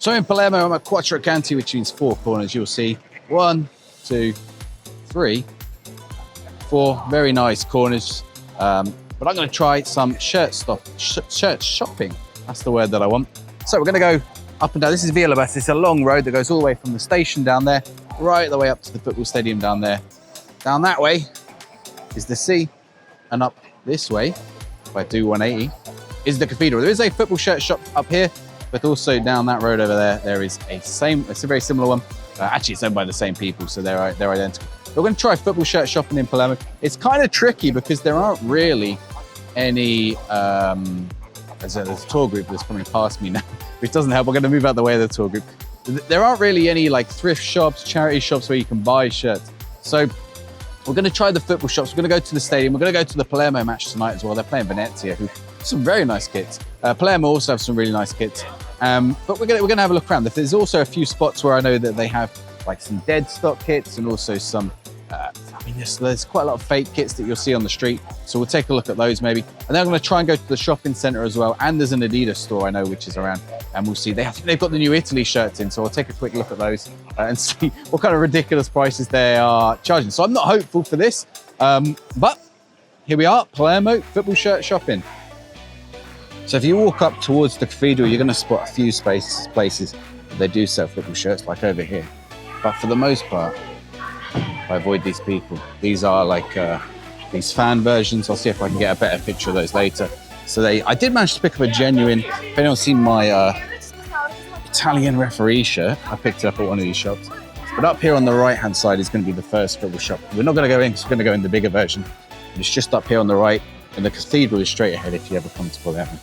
So in Palermo, I'm at Quattro Canti, which means 4 corners. You'll see 1, 2, 3, 4 very nice corners. But I'm going to try some shirt shopping. That's the word that I want. So we're going to go up and down. This is Via Labassa. It's a long road that goes all the way from the station down there, right the way up to the football stadium down there. Down that way is the sea, and up this way, if I do 180, is the cathedral. There is a football shirt shop up here, but also down that road over there is it's a very similar one. Actually, it's owned by the same people, so they're identical. We're going to try football shirt shopping in Palermo. It's kind of tricky because there aren't really any. There's a tour group that's coming past me now, which doesn't help. We're going to move out the way of the tour group. There aren't really any like thrift shops, charity shops where you can buy shirts. So we're going to try the football shops. We're going to go to the stadium. We're going to go to the Palermo match tonight as well. They're playing Venezia, who have some very nice kits. Palermo also have some really nice kits. But we're going to have a look around. There's also a few spots where I know that they have like some dead stock kits and also some. There's quite a lot of fake kits that you'll see on the street, so we'll take a look at those maybe. And then I'm going to try and go to the shopping centre as well. And there's an Adidas store I know which is around, and we'll see. They've got the new Italy shirts in, so I'll take a quick look at those and see what kind of ridiculous prices they are charging. So I'm not hopeful for this, but here we are, Palermo football shirt shopping. So if you walk up towards the cathedral, you're going to spot a few places that they do sell football shirts, like over here. But for the most part, I avoid these people. These are like these fan versions. I'll see if I can get a better picture of those later. So I did manage to pick up a genuine, if anyone's seen my Italian referee shirt, I picked it up at one of these shops. But up here on the right-hand side is going to be the first football shop. We're not going to go in, because we're going to go in the bigger version. It's just up here on the right, and the cathedral is straight ahead if you ever come to Palermo.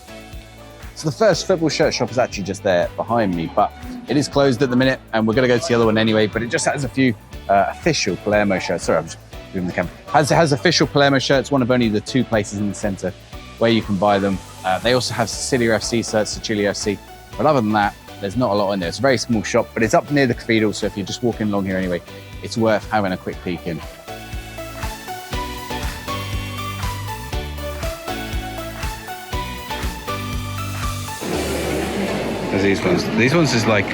So the first football shirt shop is actually just there behind me, but it is closed at the minute, and we're going to go to the other one anyway, but it just has a few official Palermo shirts. Sorry, I'm just moving the camera. It has official Palermo shirts, one of only the 2 places in the centre where you can buy them. They also have Sicilia FC shirts, Sicilia FC, but other than that, there's not a lot in there. It's a very small shop, but it's up near the cathedral, so if you're just walking along here anyway, it's worth having a quick peek in. There's these ones. These ones is like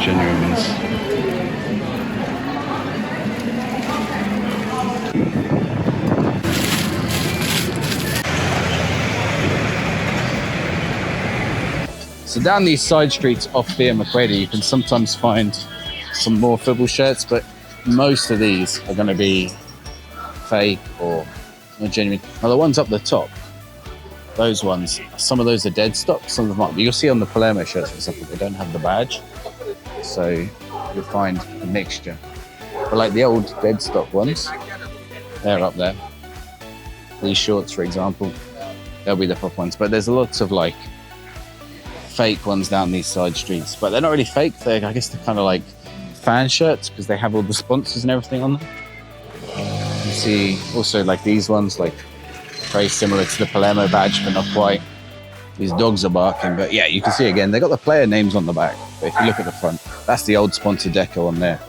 genuine ones. So down these side streets off Via Macquarie, you can sometimes find some more football shirts, but most of these are going to be fake or not genuine. Now the ones up the top, those ones, some of those are dead stock, some of them aren't. But you'll see on the Palermo shirts, for example, they don't have the badge. So you'll find a mixture. But like the old dead stock ones, they're up there. These shorts, for example, they'll be the proper ones. But there's lots of like fake ones down these side streets. But they're not really fake. I guess they're kind of like fan shirts because they have all the sponsors and everything on them. You see also like these ones, like very similar to the Palermo badge, but not quite. These dogs are barking, but yeah, you can see again, they got the player names on the back. But if you look at the front, that's the old sponsor deco on there.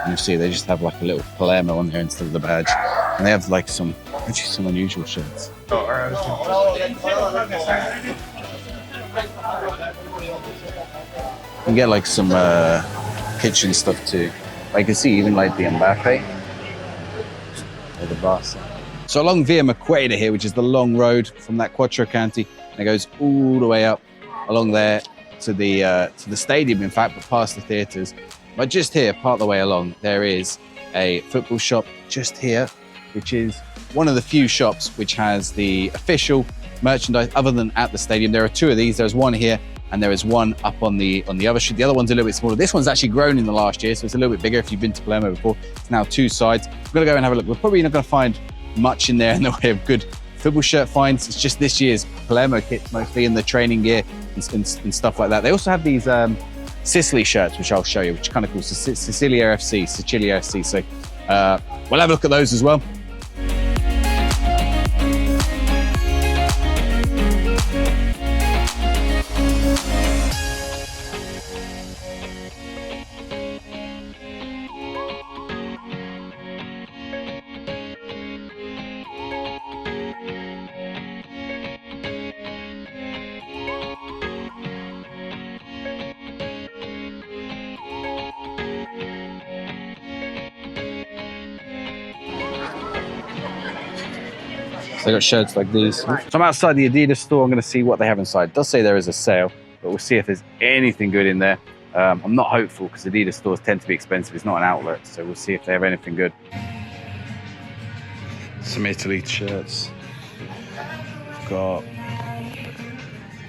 And you see they just have like a little Palermo on there instead of the badge. And they have like some unusual shirts. You can get like some kitchen stuff too. I can see even like the Mbappe or the Barca. So along Via Macquarie here, which is the long road from that Quattro Canti, and it goes all the way up along there to the stadium, in fact, but past the theatres. But just here, part the way along, there is a football shop just here, which is one of the few shops which has the official merchandise other than at the stadium. There are 2 of these. There's one here and there is one up on the other street. The other one's a little bit smaller. This one's actually grown in the last year, so it's a little bit bigger. If you've been to Palermo before, it's now 2 sides. We're gonna go and have a look. We're probably not gonna find much in there in the way of good football shirt finds. It's just this year's Palermo kits, mostly in the training gear and stuff like that. They also have these Sicily shirts, which I'll show you, which are kind of cool. So Sicilia FC. So we'll have a look at those as well. So they got shirts like these. So I'm outside the Adidas store. I'm going to see what they have inside. It does say there is a sale, but we'll see if there's anything good in there. I'm not hopeful because Adidas stores tend to be expensive. It's not an outlet, so we'll see if they have anything good. Some Italy shirts. We've got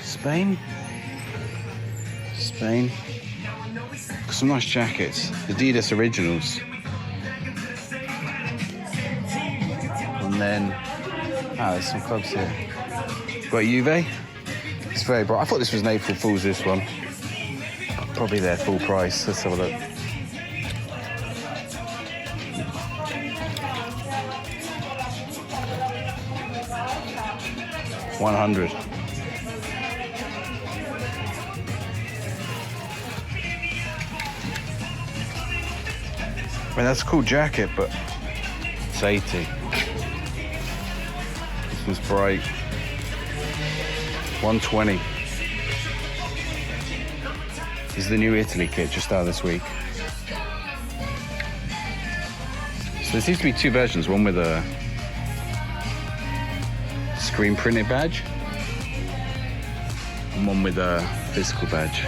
Spain. Got some nice jackets. Adidas Originals. And then, there's some clubs here. We've got Juve. It's very bright. I thought this was an April Fool's, this one. Probably their full price. Let's have a look. $100. I mean, that's a cool jacket, but it's 80. This one's bright. 120. This is the new Italy kit just out this week. So there seems to be two versions, one with a screen printed badge and one with a physical badge.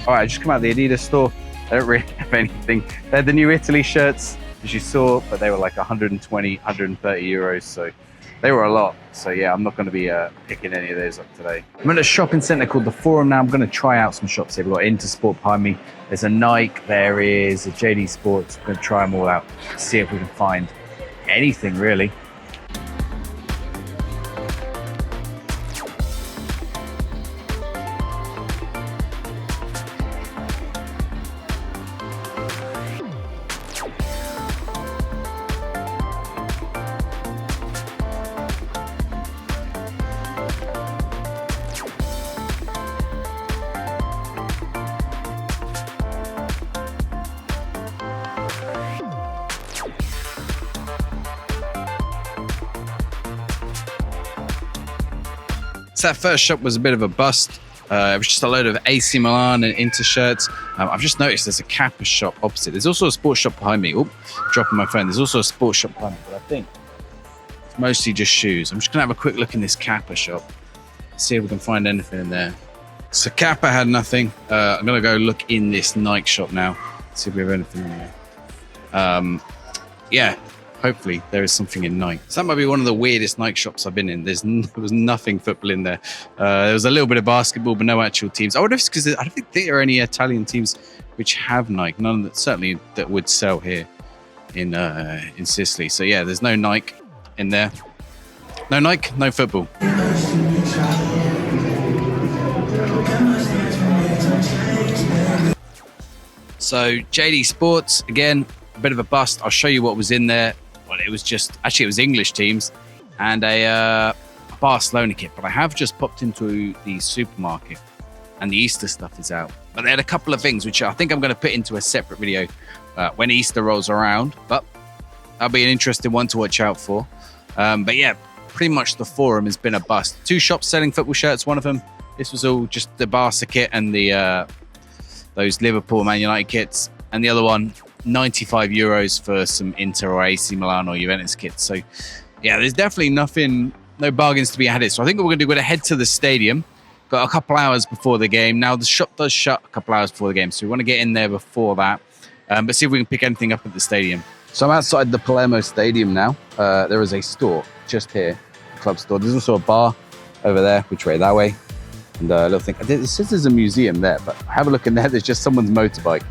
All right, I just come out of the Adidas store. They don't really have anything. They're the new Italy shirts, as you saw, but they were like 120, 130 euros. So they were a lot. So yeah, I'm not going to be picking any of those up today. I'm at a shopping centre called the Forum now. I'm going to try out some shops here. We've got Intersport behind me. There's a Nike. There is a JD Sports. I'm going to try them all out. See if we can find anything really. So that first shop was a bit of a bust. It was just a load of AC Milan and Inter shirts. I've just noticed there's a Kappa shop opposite. There's also a sports shop behind me. Oh, dropping my phone. There's also a sports shop behind me, but I think it's mostly just shoes. I'm just gonna have a quick look in this Kappa shop, see if we can find anything in there. So Kappa had nothing. I'm gonna go look in this Nike shop now, see if we have anything in there. Yeah. Hopefully there is something in Nike. So that might be one of the weirdest Nike shops I've been in. There was nothing football in there. There was a little bit of basketball, but no actual teams. I wonder if it's because I don't think there are any Italian teams which have Nike. None that certainly that would sell here in Sicily. So yeah, there's no Nike in there. No Nike, no football. So JD Sports again, a bit of a bust. I'll show you what was in there. Well, it was English teams and a Barcelona kit, but I have just popped into the supermarket and the Easter stuff is out. But they had a couple of things which I think I'm going to put into a separate video when Easter rolls around, but that'll be an interesting one to watch out for. But yeah, pretty much the Forum has been a bust. Two shops selling football shirts. One of them, this was all just the Barca kit and the those Liverpool Man United kits, and the other one, 95 euros for some Inter or AC Milan or Juventus kits. So yeah, there's definitely no bargains to be had here. So I think what we're going to do, we're going to head to the stadium. Got a couple hours before the game. Now the shop does shut a couple hours before the game, so we want to get in there before that. But see if we can pick anything up at the stadium. So I'm outside the Palermo Stadium now. There is a store just here, a club store. There's also a bar over there, which way? That way. And a little thing. It says there's a museum there, but have a look in there. There's just someone's motorbike.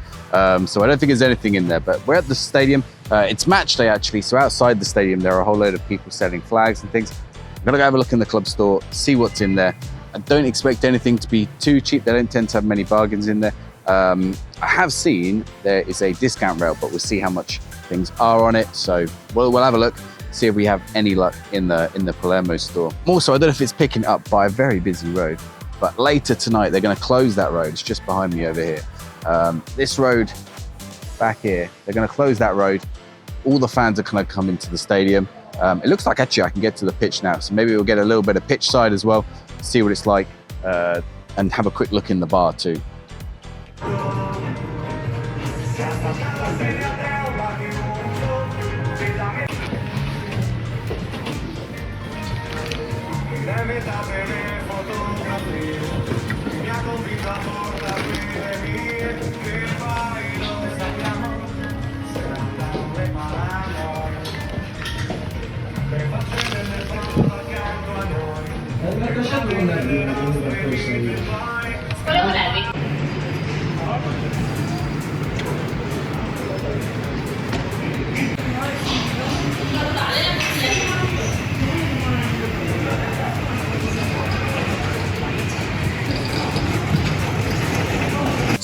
So I don't think there's anything in there, but we're at the stadium. It's match day actually, so outside the stadium there are a whole load of people selling flags and things. I'm gonna go have a look in the club store, see what's in there. I don't expect anything to be too cheap. They don't tend to have many bargains in there. I have seen there is a discount rail, but we'll see how much things are on it. So we'll have a look, see if we have any luck in the Palermo store. Also, I don't know if it's picking up by a very busy road, but later tonight they're gonna close that road. It's just behind me over here. This road back here, they're going to close that road. All the fans are going to come into the stadium. It looks like actually I can get to the pitch now, so maybe we'll get a little bit of pitch side as well, see what it's like, and have a quick look in the bar too.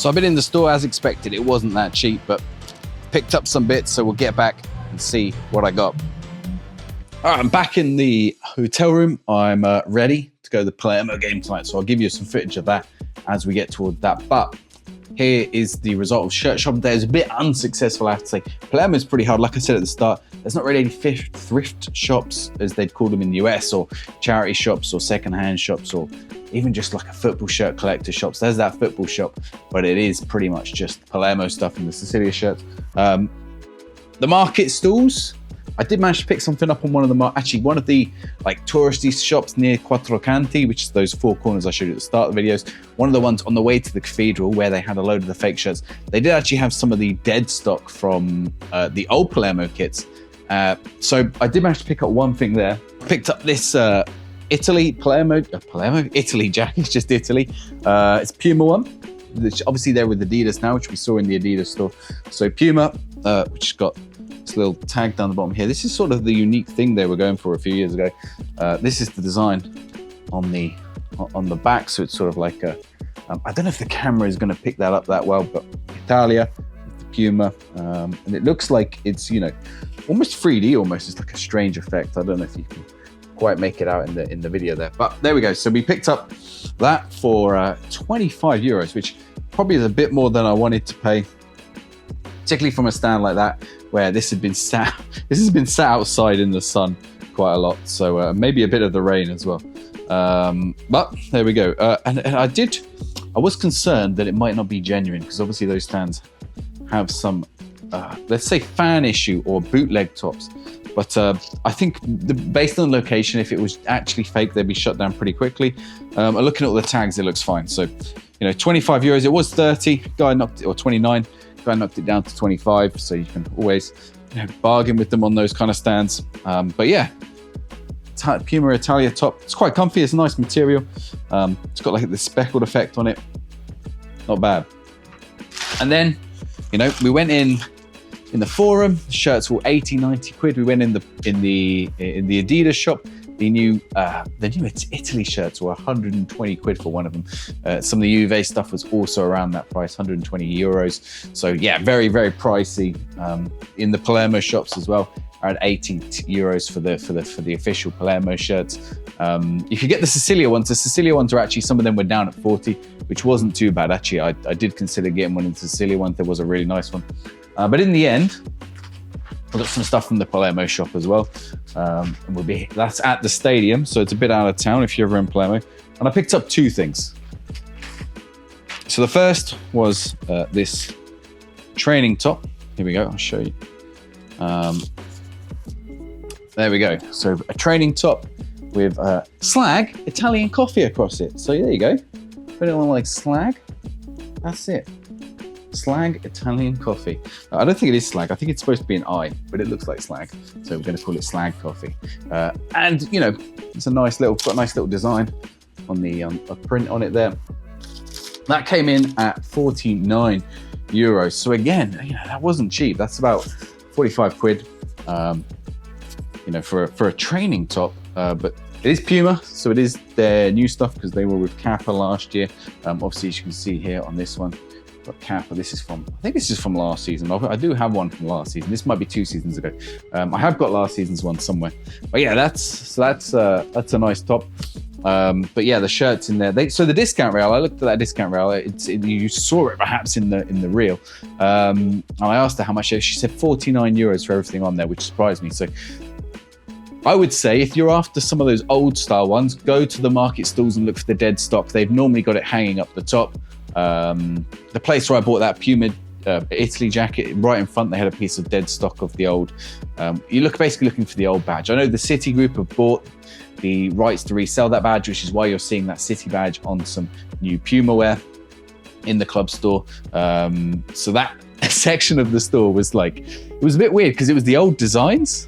So I've been in the store as expected. It wasn't that cheap, but picked up some bits, so we'll get back and see what I got. All right, I'm back in the hotel room. I'm ready to go to the Palermo game tonight, so I'll give you some footage of that as we get toward that. But here is the result of shirt shopping day. It was a bit unsuccessful, I have to say. Palermo is pretty hard. Like I said at the start, there's not really any thrift shops, as they'd call them in the US, or charity shops, or secondhand shops, or even just like a football shirt collector shops. There's that football shop, but it is pretty much just Palermo stuff and the Sicilia shirts. The market stalls, I did manage to pick something up on one of the like touristy shops near Quattro Canti, which is those four corners I showed you at the start of the videos. One of the ones on the way to the cathedral where they had a load of the fake shirts. They did actually have some of the dead stock from the old Palermo kits. So I did manage to pick up one thing there. Picked up this Italy jacket, it's just Italy. It's Puma one. It's obviously there with Adidas now, which we saw in the Adidas store. So Puma, which has got this little tag down the bottom here. This is sort of the unique thing they were going for a few years ago. This is the design on the back, so it's sort of like a, I don't know if the camera is going to pick that up that well, but Italia, the Puma, and it looks like it's, you know, almost 3D almost. It's like a strange effect. I don't know if you can quite make it out in the video there, but there we go. So we picked up that for 25 euros, which probably is a bit more than I wanted to pay, particularly from a stand like that where this has been sat outside in the sun quite a lot, so maybe a bit of the rain as well, but there we go. And I was concerned that it might not be genuine, because obviously those stands have some let's say fan issue or bootleg tops. But I think based on the location, if it was actually fake, they'd be shut down pretty quickly. Looking at all the tags, it looks fine. So, you know, 25 euros, it was 30, guy knocked it, or 29, guy knocked it down to 25. So you can always, you know, bargain with them on those kind of stands. But yeah, Puma Italia top, it's quite comfy, it's a nice material. It's got like the speckled effect on it, not bad. And then, you know, we went in the forum. The shirts were 80, 90 quid. We went in the Adidas shop. The new Italy shirts were 120 quid for one of them. Some of the Juve stuff was also around that price, 120 euros. So yeah, very, very pricey. In the Palermo shops as well, around 80 euros for the official Palermo shirts. If you get the Sicilia ones are actually, some of them were down at 40, which wasn't too bad actually. I did consider getting one of the Sicilia ones. There was a really nice one. But in the end, I got some stuff from the Palermo shop as well. And that's at the stadium, so it's a bit out of town if you're ever in Palermo. And I picked up two things. So the first was this training top. Here we go, I'll show you. There we go. So a training top with Slag Italian coffee across it. So there you go. If anyone likes Slag, that's it. Slag Italian coffee. I don't think it is Slag. I think it's supposed to be an I, but it looks like Slag. So we're going to call it Slag coffee. And you know, it's got a nice little design on the a print on it there. That came in at 49 euros. So again, you know, that wasn't cheap. That's about 45 quid. You know, for a training top. But it is Puma, so it is their new stuff, because they were with Kappa last year. Obviously, as you can see here on this one, got Kappa. I think this is from last season. I do have one from last season. This might be 2 seasons ago. I have got last season's one somewhere. But yeah, that's a nice top. But yeah, the shirts in there. So the discount rail, I looked at that discount rail. You saw it perhaps in the reel. And I asked her how much. She said 49 euros for everything on there, which surprised me. So I would say if you're after some of those old style ones, go to the market stalls and look for the dead stock. They've normally got it hanging up the top. The place where I bought that Puma Italy jacket, right in front, they had a piece of dead stock of the old. You're basically looking for the old badge. I know the City Group have bought the rights to resell that badge, which is why you're seeing that City badge on some new Puma wear. in the club store. So that section of the store was like, it was a bit weird because it was the old designs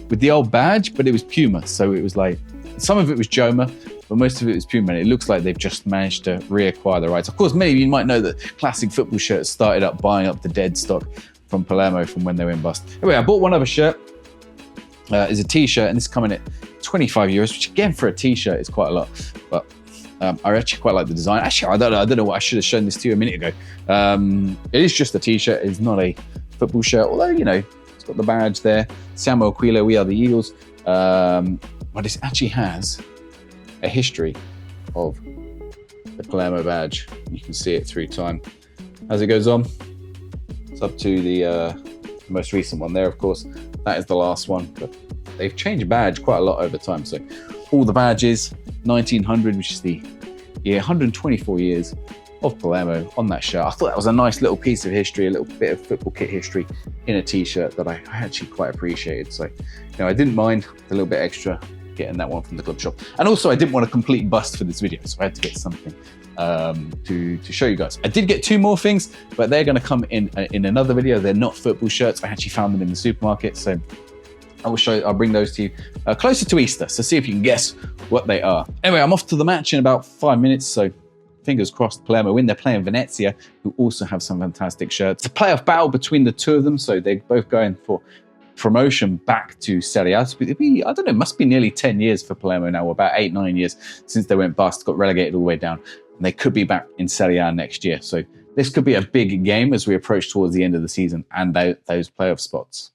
with the old badge, but it was Puma. So it was like, some of it was Joinme, but most of it was Puma. And it looks like they've just managed to reacquire the rights. Of course, many of you might know that classic football shirts started up buying up the dead stock from Palermo from when they were in bust. Anyway, I bought one other shirt. It's a t-shirt, and this is coming at 25 euros, which again for a t-shirt is quite a lot. But I actually quite like the design. Actually, I don't know what I should have shown this to you a minute ago. It is just a t-shirt. It's not a football shirt, although, you know, it's got the badge there. Siamo Aquila, we are the Eagles. But it actually has a history of the Palermo badge. You can see it through time as it goes on. It's up to the most recent one there, of course. That is the last one, but they've changed badge quite a lot over time. So all the badges, 1900, which is the year, 124 years of Palermo on that shirt. I thought that was a nice little piece of history, a little bit of football kit history in a t-shirt that I actually quite appreciated. So, you know, I didn't mind a little bit extra getting that one from the club shop. And also I didn't want a complete bust for this video, so I had to get something to show you guys. I did get two more things, but they're going to come in another video. They're not football shirts. I actually found them in the supermarket, so I'll bring those to you closer to Easter, so see if you can guess what they are. Anyway, I'm off to the match in about 5 minutes, so fingers crossed Palermo win. They're playing Venezia, who also have some fantastic shirts. It's a playoff battle between the two of them, so they're both going for promotion back to Serie A. I don't know, it must be nearly 10 years for Palermo now, or about 8-9 years since they went bust, got relegated all the way down. And they could be back in Serie A next year. So this could be a big game as we approach towards the end of the season and those playoff spots.